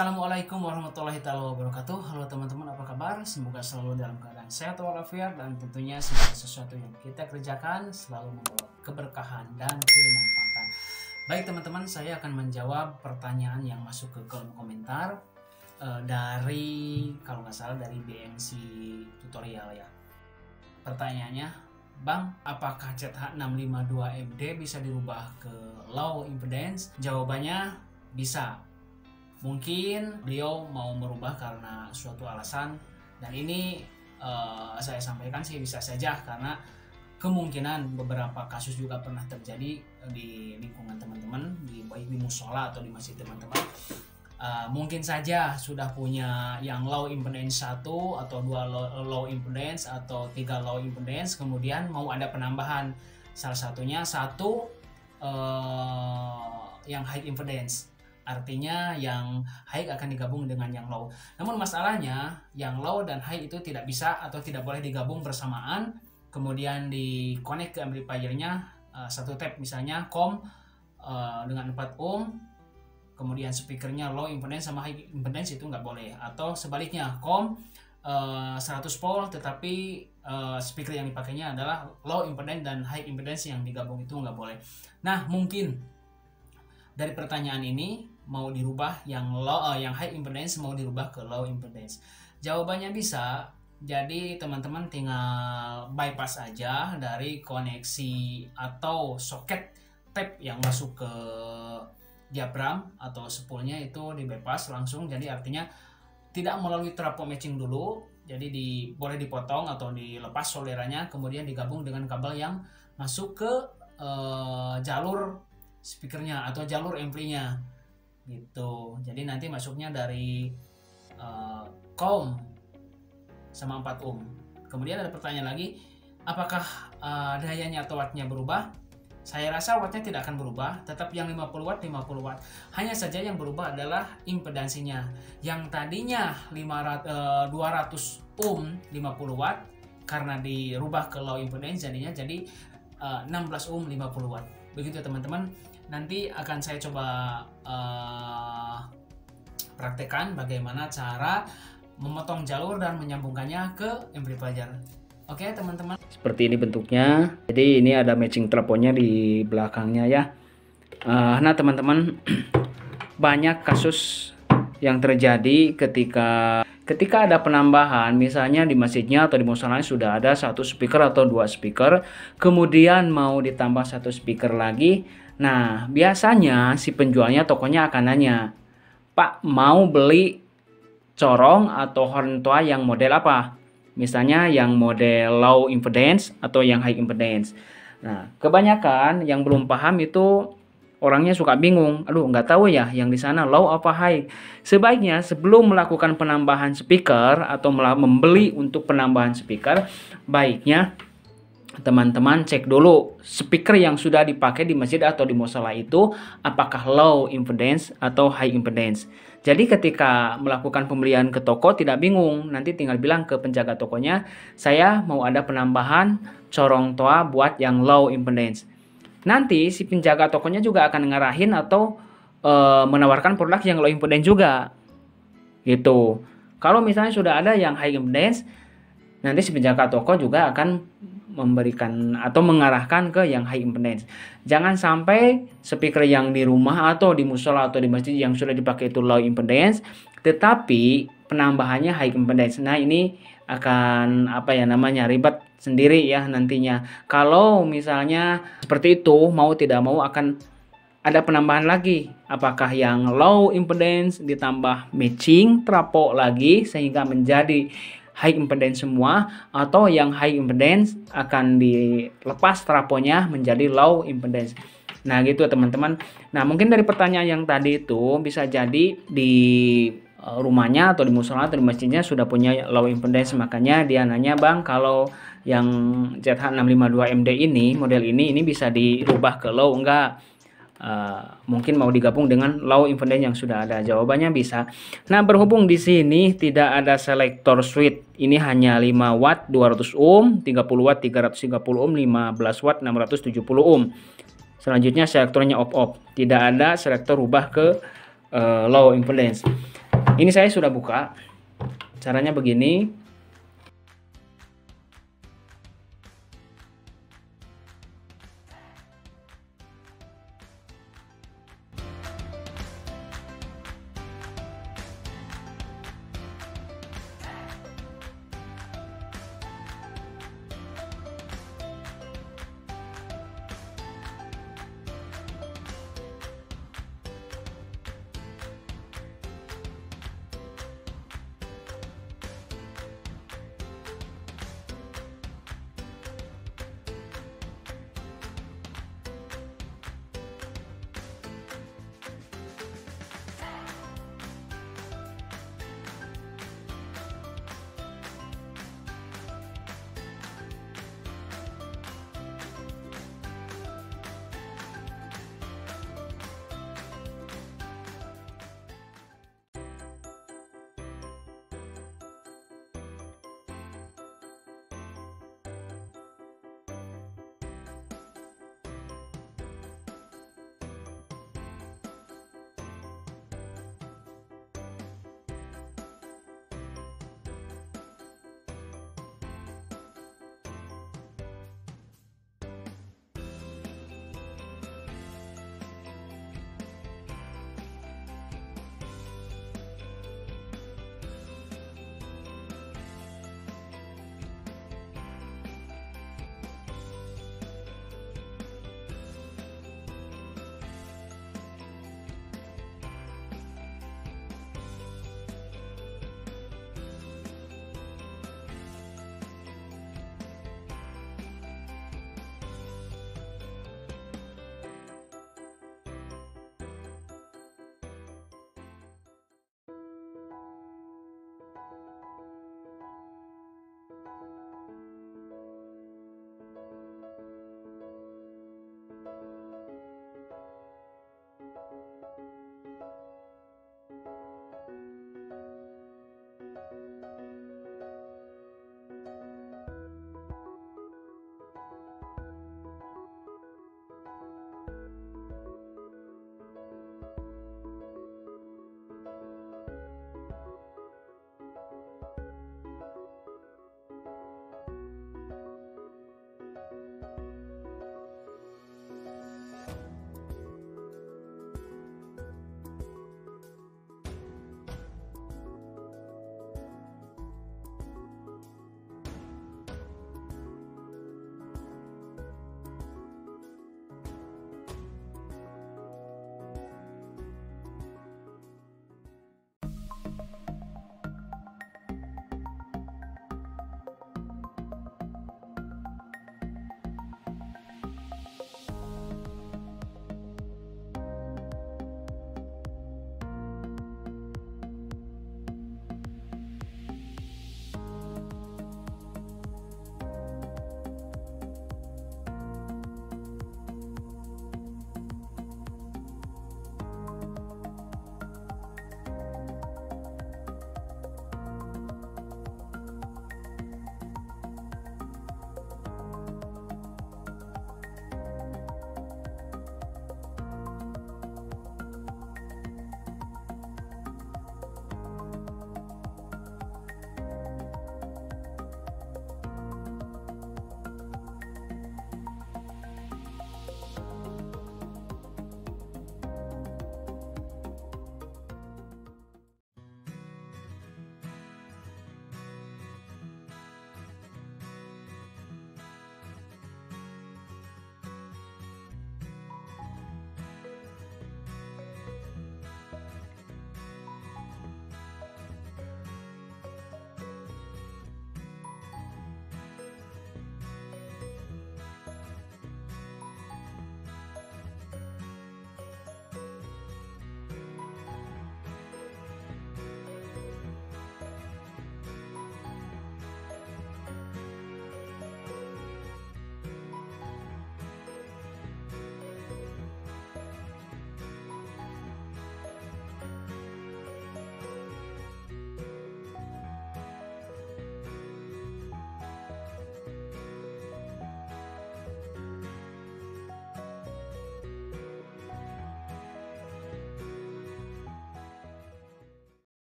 Assalamualaikum warahmatullahi wabarakatuh. Halo teman-teman, apa kabar? Semoga selalu dalam keadaan sehat walafiat dan tentunya segala sesuatu yang kita kerjakan selalu membawa keberkahan dan kemanfaatan. Baik teman-teman, saya akan menjawab pertanyaan yang masuk ke kolom komentar dari, kalau nggak salah, dari BMC tutorial ya. Pertanyaannya, Bang, apakah ZH652MD bisa dirubah ke low impedance? Jawabannya bisa. Mungkin beliau mau merubah karena suatu alasan, dan ini saya sampaikan sih bisa saja karena kemungkinan beberapa kasus juga pernah terjadi di lingkungan teman-teman, baik di musola atau di masjid teman-teman. Mungkin saja sudah punya yang low impedance 1 atau 2 low impedance atau 3 low impedance, kemudian mau ada penambahan, salah satunya yang high impedance. Artinya yang high akan digabung dengan yang low. Namun masalahnya yang low dan high itu tidak bisa atau tidak boleh digabung bersamaan. Kemudian di connect ke amplifiernya satu tab, misalnya com dengan 4 ohm. Kemudian speakernya low impedance sama high impedance, itu nggak boleh. Atau sebaliknya com 100 volt tetapi speaker yang dipakainya adalah low impedance dan high impedance yang digabung, itu nggak boleh. Nah, mungkin dari pertanyaan ini mau dirubah yang high impedance mau dirubah ke low impedance. Jawabannya bisa. Jadi teman-teman tinggal bypass aja dari koneksi atau soket tab yang masuk ke diaphragm atau spoolnya, itu di bypass langsung. Jadi artinya tidak melalui trafo matching dulu. Jadi boleh dipotong atau dilepas solderannya, kemudian digabung dengan kabel yang masuk ke jalur speakernya atau jalur amplinya gitu. Jadi nanti masuknya dari com sama 4 ohm. Kemudian ada pertanyaan lagi, apakah dayanya atau wattnya berubah? Saya rasa wattnya tidak akan berubah, tetap yang 50 watt 50 watt. Hanya saja yang berubah adalah impedansinya. Yang tadinya 200 ohm 50 watt, karena dirubah ke low impedance jadinya jadi 16 ohm 50 watt. Begitu teman-teman. Nanti akan saya coba praktekkan bagaimana cara memotong jalur dan menyambungkannya ke amplifier. Oke teman-teman. Seperti ini bentuknya. Jadi ini ada matching trafonya di belakangnya ya. Nah teman-teman, banyak kasus yang terjadi ketika ada penambahan, misalnya di masjidnya atau di musolanya sudah ada 1 speaker atau 2 speaker, kemudian mau ditambah 1 speaker lagi. Nah, biasanya si penjualnya, tokonya akan nanya, Pak, mau beli corong atau horn toa yang model apa? Misalnya yang model low impedance atau yang high impedance. Nah, kebanyakan yang belum paham itu orangnya suka bingung. Aduh, nggak tahu ya yang di sana low apa high. Sebaiknya sebelum melakukan penambahan speaker atau membeli untuk penambahan speaker, baiknya teman-teman cek dulu speaker yang sudah dipakai di masjid atau di musola itu apakah low impedance atau high impedance. Jadi ketika melakukan pembelian ke toko tidak bingung, nanti tinggal bilang ke penjaga tokonya, saya mau ada penambahan corong toa buat yang low impedance. Nanti si penjaga tokonya juga akan ngarahin atau menawarkan produk yang low impedance juga gitu. Kalau misalnya sudah ada yang high impedance, nanti si penjaga toko juga akan memberikan atau mengarahkan ke yang high impedance. Jangan sampai speaker yang di rumah atau di musola atau di masjid yang sudah dipakai itu low impedance tetapi penambahannya high impedance. Nah, ini akan ribet sendiri ya nantinya. Kalau misalnya seperti itu, mau tidak mau akan ada penambahan lagi. Apakah yang low impedance ditambah matching trafo lagi sehingga menjadi high impedance semua, atau yang high impedance akan dilepas trafonya menjadi low impedance. Nah gitu teman-teman. Nah mungkin dari pertanyaan yang tadi itu bisa jadi di rumahnya atau di musola atau di masjidnya sudah punya low impedance, makanya dia nanya, Bang, kalau yang ZH652MD ini model ini bisa dirubah ke low enggak? Mungkin mau digabung dengan low impedance yang sudah ada. Jawabannya bisa. Nah, berhubung di sini tidak ada selektor switch, ini hanya 5 watt 200 ohm, 30 watt 330 ohm, 15 watt 670 ohm. Selanjutnya selektornya off-off, tidak ada selektor rubah ke low impedance. Ini saya sudah buka. Caranya begini.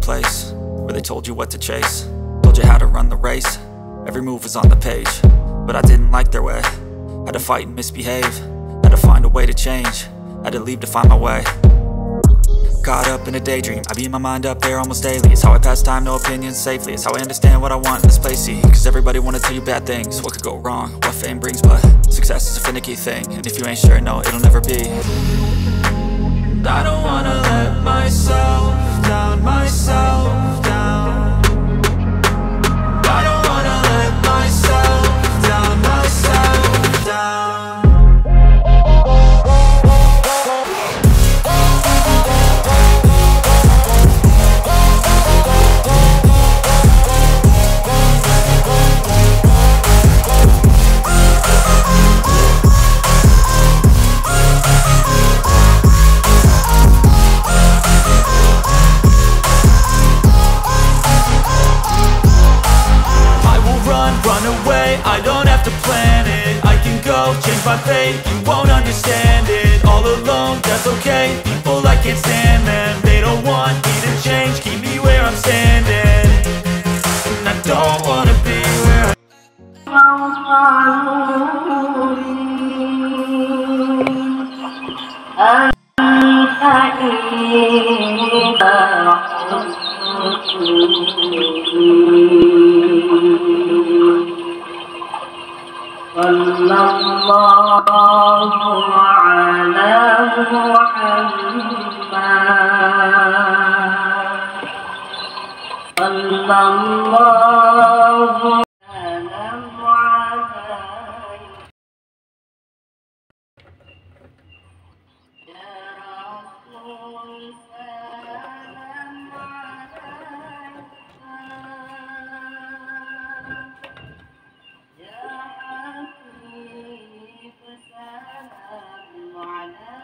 place where they told you what to chase, told you how to run the race. Every move was on the page, but I didn't like their way. Had to fight and misbehave, had to find a way to change, had to leave to find my way. Caught up in a daydream, I beat my mind up there almost daily. It's how I pass time, no opinions safely. It's how I understand what I want in this place, see. Cause everybody wanna tell you bad things, what could go wrong, what fame brings. But success is a finicky thing, and if you ain't sure, no, it'll never be. I don't wanna let myself down, myself down. I don't wanna let myself down, myself down. Run away, I don't have to plan it. I can go, change my fate, you won't understand it. All alone, that's okay, people I can't stand them. They don't want me to change, keep me where I'm standing. And I don't wanna be where Sallallahu ala Muhammad, sallallahu ala Muhammad. Ya Rasul salam alaika, ya Habib salam alaika.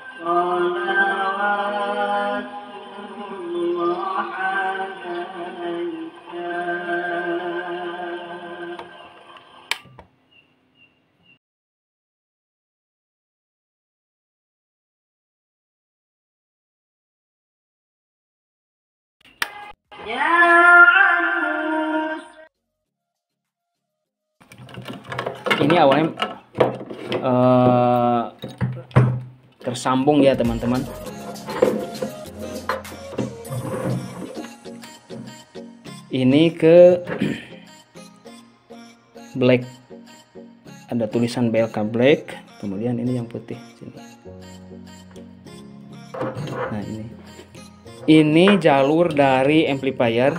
Salawatullah alaika. Ini awalnya tersambung ya teman-teman. Ini ke black, ada tulisan BLK black, kemudian ini yang putih sini. Nah ini jalur dari amplifier.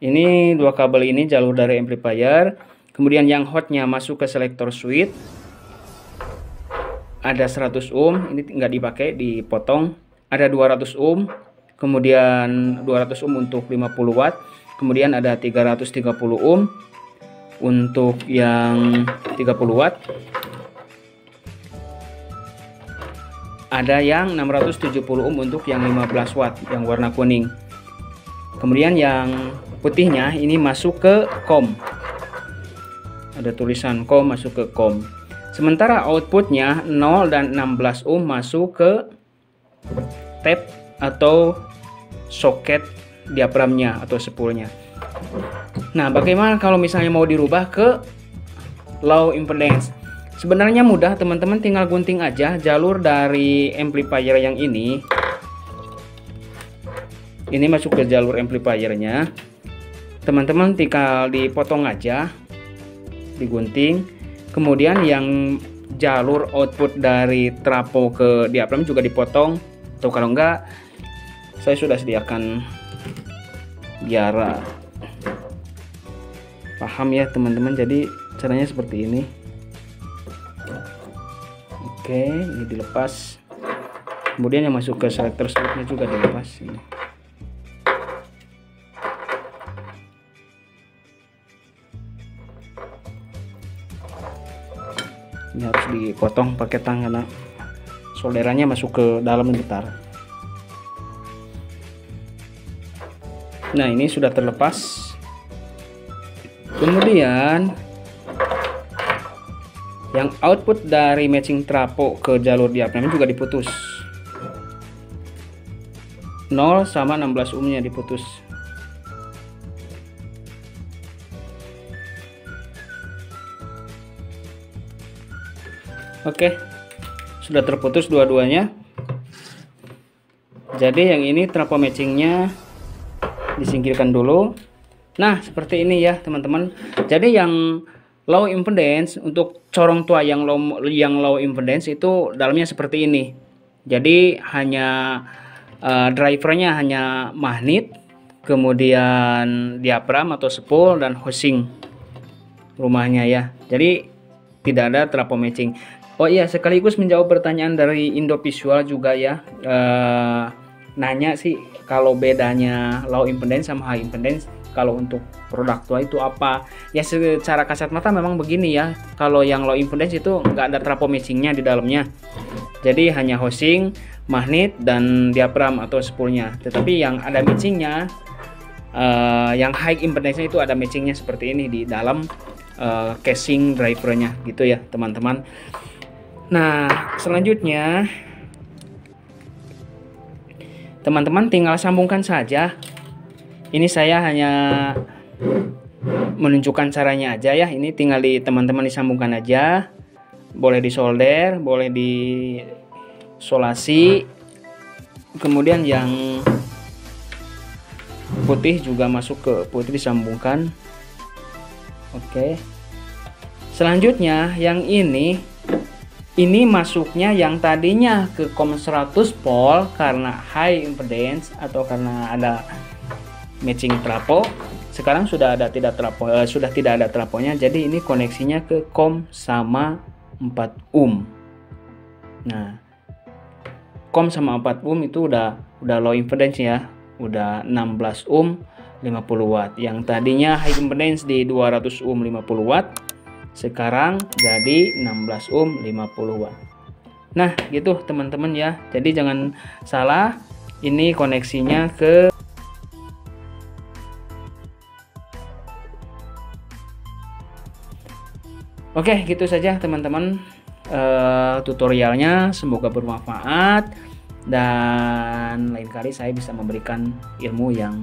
Ini dua kabel ini jalur dari amplifier. Kemudian yang hotnya masuk ke selektor switch. Ada 100 ohm, ini nggak dipakai, dipotong. Ada 200 ohm, kemudian 200 ohm untuk 50 watt. Kemudian ada 330 ohm untuk yang 30 watt. Ada yang 670 ohm untuk yang 15 watt yang warna kuning. Kemudian yang putihnya ini masuk ke COM. Ada tulisan COM, masuk ke COM. Sementara outputnya 0 dan 16 ohm masuk ke tap atau soket diapramnya atau spoolnya. Nah, bagaimana kalau misalnya mau dirubah ke low impedance? Sebenarnya mudah teman-teman, tinggal gunting aja jalur dari amplifier yang ini. Ini masuk ke jalur amplifiernya. Teman-teman tinggal dipotong aja, digunting. Kemudian yang jalur output dari trapo ke diapram juga dipotong. Atau kalau enggak, saya sudah sediakan biar paham ya teman-teman. Jadi caranya seperti ini. Oke, ini dilepas. Kemudian yang masuk ke selektor switchnya juga dilepas ini. Ini harus dipotong pakai tangan karena solderannya masuk ke dalam bentar. Nah, ini sudah terlepas. Kemudian Yang output dari matching trapo ke jalur diafragma juga diputus. 0 sama 16 ohmnya diputus. Oke, sudah terputus dua-duanya. Jadi yang ini trapo matchingnya disingkirkan dulu. Nah, seperti ini ya teman-teman. Jadi yang low impedance, untuk corong tua yang low impedance itu dalamnya seperti ini. Jadi hanya drivernya hanya magnet, kemudian diapram atau spool dan housing rumahnya ya. Jadi tidak ada trapo matching. Oh iya, sekaligus menjawab pertanyaan dari Indovisual juga ya. Nanya sih kalau bedanya low impedance sama high impedance kalau untuk produk tua itu apa? Ya secara kasat mata memang begini ya. Kalau yang low impedance itu nggak ada trapo matchingnya di dalamnya. Jadi hanya housing, magnet dan diapram atau spoolnya. Tetapi yang ada matchingnya, yang high impedance itu ada matchingnya seperti ini di dalam casing drivernya gitu ya teman-teman. Nah, selanjutnya teman-teman tinggal sambungkan saja. Ini saya hanya menunjukkan caranya aja ya. Ini tinggal teman-teman disambungkan aja. Boleh disolder, boleh disolasi. Kemudian yang putih juga masuk ke putih, disambungkan. Oke. Selanjutnya yang ini masuknya yang tadinya ke COM 100 volt karena high impedance atau karena ada matching trapo. Sekarang sudah tidak ada traponya. Jadi ini koneksinya ke COM sama 4 ohm. Nah, COM sama 4 ohm itu udah low impedance ya. Udah 16 ohm 50 watt. Yang tadinya high impedance di 200 ohm 50 watt. Sekarang jadi 16 ohm 50 watt. Nah gitu teman-teman ya. Jadi jangan salah, ini koneksinya ke Oke, gitu saja teman-teman tutorialnya. Semoga bermanfaat dan lain kali saya bisa memberikan ilmu yang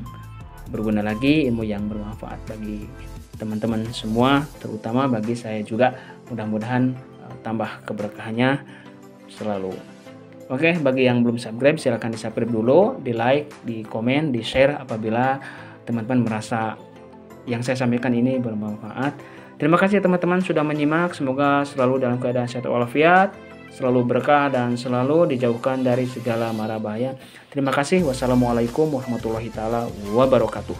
berguna lagi, ilmu yang bermanfaat bagi teman-teman semua, terutama bagi saya juga. Mudah-mudahan tambah keberkahannya selalu. Oke, bagi yang belum subscribe silahkan di subscribe dulu, di like, di komen, di share apabila teman-teman merasa yang saya sampaikan ini bermanfaat. Terima kasih teman-teman sudah menyimak. Semoga selalu dalam keadaan sehat walafiat, selalu berkah dan selalu dijauhkan dari segala mara bahaya. Terima kasih. Wassalamualaikum warahmatullahi taala wabarakatuh.